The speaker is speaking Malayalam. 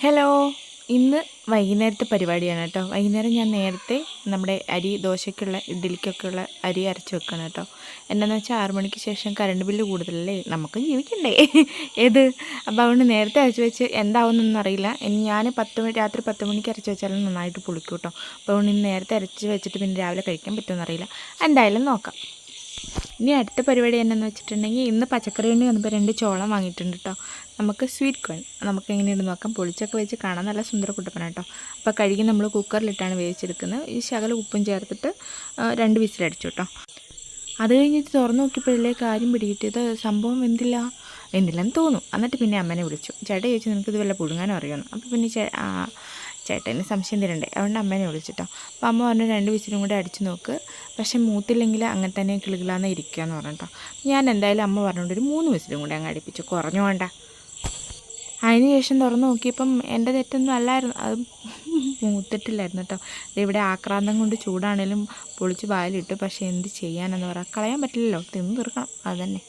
ഹലോ, ഇന്ന് വൈകുന്നേരത്തെ പരിപാടിയാണ് കേട്ടോ. വൈകുന്നേരം ഞാൻ നേരത്തെ നമ്മുടെ അരി ദോശയ്ക്കുള്ള ഇഡ്ഡലിക്കൊക്കെയുള്ള അരി അരച്ച് വെക്കണം കേട്ടോ. എന്താണെന്ന് വെച്ചാൽ 6 മണിക്ക് ശേഷം കറണ്ട് ബില്ല് കൂടുതലല്ലേ, നമുക്കും ജീവിക്കണ്ടേ അപ്പോൾ അതുകൊണ്ട് നേരത്തെ അരച്ച് വെച്ച് എന്താവുമെന്നൊന്നും അറിയില്ല. ഞാൻ രാത്രി 10 മണിക്ക് അരച്ച് വെച്ചാലും നന്നായിട്ട് പുളിക്കും കേട്ടോ. അപ്പോൾ അതുകൊണ്ട് ഇന്ന് നേരത്തെ അരച്ച് വെച്ചിട്ട് പിന്നെ രാവിലെ കഴിക്കാൻ പറ്റുമെന്ന് അറിയില്ല. എന്തായാലും നോക്കാം. ഇനി അടുത്ത പരിപാടി എന്നാന്ന് വെച്ചിട്ടുണ്ടെങ്കിൽ, ഇന്ന് പച്ചക്കറി വേണ്ടി വന്നപ്പോൾ 2 ചോളം വാങ്ങിയിട്ടുണ്ട് കേട്ടോ. നമുക്ക് സ്വീറ്റ് കോൺ നമുക്ക് എങ്ങനെയുണ്ട് നോക്കാം. പൊളിച്ചൊക്കെ വെച്ച് കാണാൻ നല്ല സുന്ദര കുട്ടപ്പന കേട്ടോ. അപ്പോൾ കഴുകി നമ്മൾ കുക്കറിലിട്ടാണ് വേവിച്ചെടുക്കുന്നത്. ഈ ശകലം ഉപ്പും ചേർത്തിട്ട് 2 വിസിലടിച്ചു കേട്ടോ. അത് കഴിഞ്ഞിട്ട് തുറന്ന് നോക്കിയപ്പോഴല്ലേ കാര്യം പിടികിട്ടിയത്. സംഭവം വെന്തില്ലെന്ന് തോന്നും. എന്നിട്ട് പിന്നെ അമ്മനെ വിളിച്ചു. ചേട്ടാ ചോദിച്ചു, നിനക്കിത് വല്ല പുഴുങ്ങാനോ അറിയുമെന്ന്. അപ്പോൾ പിന്നെ ചേട്ടന് സംശയം തരണ്ടേ, അതുകൊണ്ട് അമ്മേനെ വിളിച്ചിട്ടോ. അപ്പോൾ അമ്മ പറഞ്ഞു 2 വിസിലും കൂടെ അടിച്ച് നോക്ക്, പക്ഷേ മൂത്തില്ലെങ്കിൽ അങ്ങനെ തന്നെ കിളുകിലാന്ന് ഇരിക്കുക എന്ന് പറഞ്ഞിട്ടോ. ഞാൻ എന്തായാലും അമ്മ പറഞ്ഞുകൊണ്ട് ഒരു 3 വിസിലും കൂടെ അങ്ങ് അടുപ്പിച്ചു, കുറഞ്ഞു വേണ്ട. അതിന് ശേഷം തുറന്ന് നോക്കിയപ്പം എൻ്റെ തെറ്റൊന്നും അല്ലായിരുന്നു, അത് മൂത്തിട്ടില്ലായിരുന്നു കേട്ടോ. ഇവിടെ ആക്രാന്തം കൊണ്ട് ചൂടാണേലും പൊളിച്ച് വായിലിട്ടു. പക്ഷേ എന്ത് ചെയ്യാനെന്ന് പറയാം, കളയാൻ പറ്റില്ലല്ലോ, തിന്ന് തീർക്കണം, അത് തന്നെ.